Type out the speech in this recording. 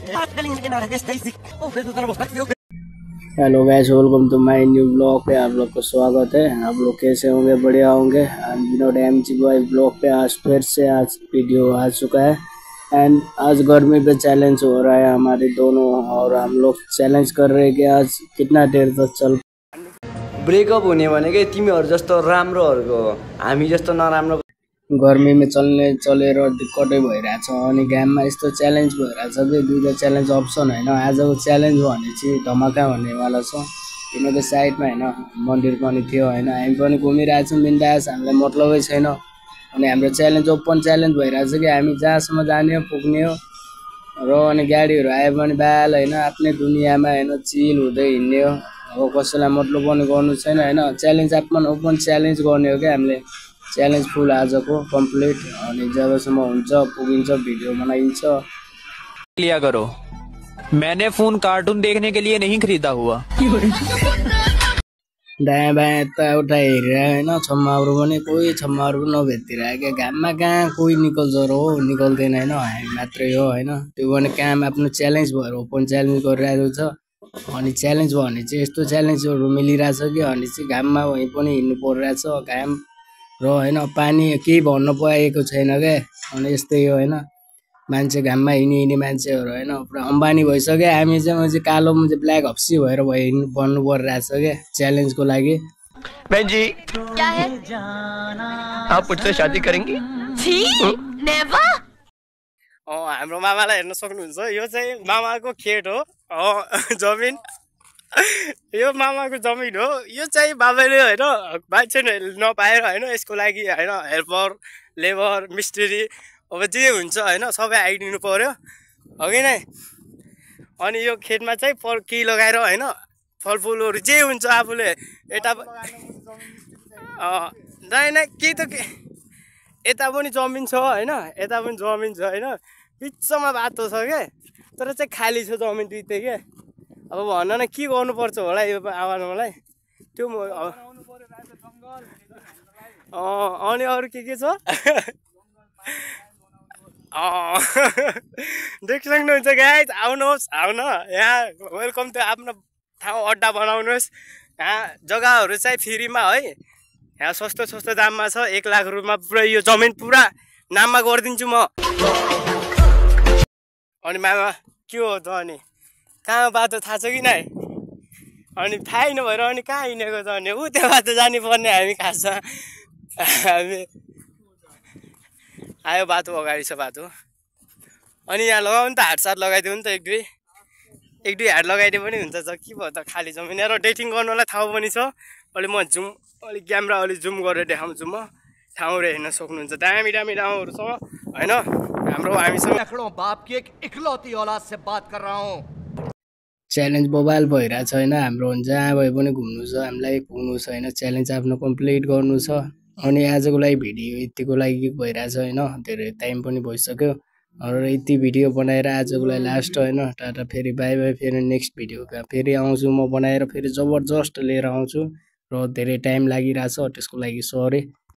Hello guys, welcome to my new blog पे आप लोग को स्वागत है। आप लोग कैसे होंगे? बढ़िया होंगे। Vinod MG boy blog pay आज फिर से आज वीडियो आ चुका है। एंड आज गर्मी पे चैलेंज हो रहा है हमारे दोनों, और हम लोग चैलेंज कर रहे हैं कि आज कितना देर तक चल ब्रेकअप होने भनेकै तिमीहरु जस्तो राम्रोहरुको, हामी जस्तो नराम्रो गर्मी में चलेर दिक्कतै भइरहेछ। अनि घाममा यस्तो च्यालेन्ज भइरहेछ कि दुईटा च्यालेन्ज अप्सन होइन। आजको च्यालेन्ज भने चाहिँ धमाका हुनेवाला छ। किनकि साइडमा होइन मन्दिर पनि थियो होइन, हामी पनि घुमिरहेछौँ बिन्दास, हामीलाई मतलबै छैन। अनि हाम्रो च्यालेन्ज ओपन च्यालेन्ज भइरहेछ कि हामी जहाँसम्म जाने हो पुग्ने हो र अनि गाडीहरू आयो भने बाल होइन आफ्नै दुनियाँमा होइन चिल हुँदै हिँड्ने हो। अब कसैलाई मतलब पनि गर्नु छैन होइन। च्यालेन्ज ओपन च्यालेन्ज गर्ने हो क्या हामीले। च्यालेन्ज फुल आजको कंप्लीट। अनि जबसम्म हुन्छ पुगिन्छ भिडियो बनाइन्छ। लिया करो, मैंने फोन कार्टून देखने के लिए नहीं खरीदा हुआ। दायाँ बायाँ यताउता हेरेर होइन छम्माहरू पनि कोही छम्माहरू पनि नभेटिरहेको क्या। घाममा कहाँ कोही निकल्छ र हो, निकल्दैन होइन, हामी मात्रै हो होइन। त्यो पनि काम आफ्नो च्यालेन्ज भएर ओपन च्यालेन्ज गरिरहेको छ। अनि च्यालेन्ज भने चाहिँ यस्तो च्यालेन्जहरू मिलिरहेछ कि अनि चाहिँ घाममा वहीँ पनि हिँड्नु परिरहेछ। घाम र होइन पानी केही भन्न पाएको छैन क्या। अनि यस्तै हो होइन, मान्छे घाममा हिँड्ने मान्छेहरू होइन पुरा अम्बानी भइसक्यो। हामी चाहिँ म चाहिँ कालो ब्ल्याक हप्सी भएर बन्नु परिरहेछ क्या च्यालेन्जको लागि। बहन जी क्या है? आप मुझसे शादी करेंगी? नेवर। हाम्रो मामालाई हेर्न सक्नुहुन्छ, यो चाहिँ मामाको खेत हो जमिन। यो मामाको जमिन हो। यो चाहिँ बाबाले होइन मान्छे नपाएर होइन यसको लागि होइन हेल्पर लेबर मिस्त्री अब जे हुन्छ होइन सबै आइदिनु पर्यो हो कि नै। अनि यो खेतमा चाहिँ केही लगाएर होइन फलफुलहरू जे हुन्छ आफूले यता नै केही त यता पनि जमिन छ होइन, यता पनि जमिन छ होइन, बिचमा बाटो छ क्या। तर चाहिँ खाली छ जमिन दुइटै क्या। अब भन न के गर्नुपर्छ होला यो आवाजलाई त्यो अनि अरू के छ देख सक्नुहुन्छ गाइज। आउनुहोस् आउन यहाँ वेलकम टु आफ्नो ठाउँ अड्डा बनाउनुहोस्। यहाँ जग्गाहरू चाहिँ फ्रीमा है, यहाँ सस्तो दाममा छ। 1 लाख रुपियाँमा पुरा यो जमिन पुरा नाममा गरिदिन्छु म। अनि मामा के हो त अनि कहाँ बाटो थाहा छ कि नै? अनि थाहै नभएर अनि कहाँ हिँडेको त अनि ऊ त्यो बाटो जानु पर्ने हामी खासमा। हामी आयो बाटो अगाडि छ बाटो। अनि यहाँ लगाउनु त हाटसाट लगाइदियो नि त एक दुई हाट लगाइदियो पनि हुन्छ। के भयो त खाली जमिन र डेटिङ गर्नुलाई ठाउँ पनि छ। अलि म अलिक क्यामेरा अलि जुम गरेर देखाउँछु म। ठाउँहरू हेर्न सक्नुहुन्छ, दामी ठाउँहरू छ होइन हाम्रो। हामीसँग बाप की एक इकलौती औलाद से बात कर रहा हूं। च्यालेन्ज मोबाइल भइरहेछ होइन। हाम्रो जहाँ भए पनि घुम्नु छ, हामीलाई पुग्नु छ होइन, च्यालेन्ज आफ्नो कम्प्लिट गर्नु छ। अनि आजको लागि भिडियो यतिको लागि भइरहेछ होइन, धेरै टाइम पनि भइसक्यो। र यति भिडियो बनाएर आजको लागि लास्ट होइन। टाटा, फेरि बाई बाई। फेरि नेक्स्ट भिडियो फेरि आउँछु म बनाएर, फेरि जबरजस्त लिएर आउँछु। र धेरै टाइम लागिरहेछ त्यसको लागि सरी।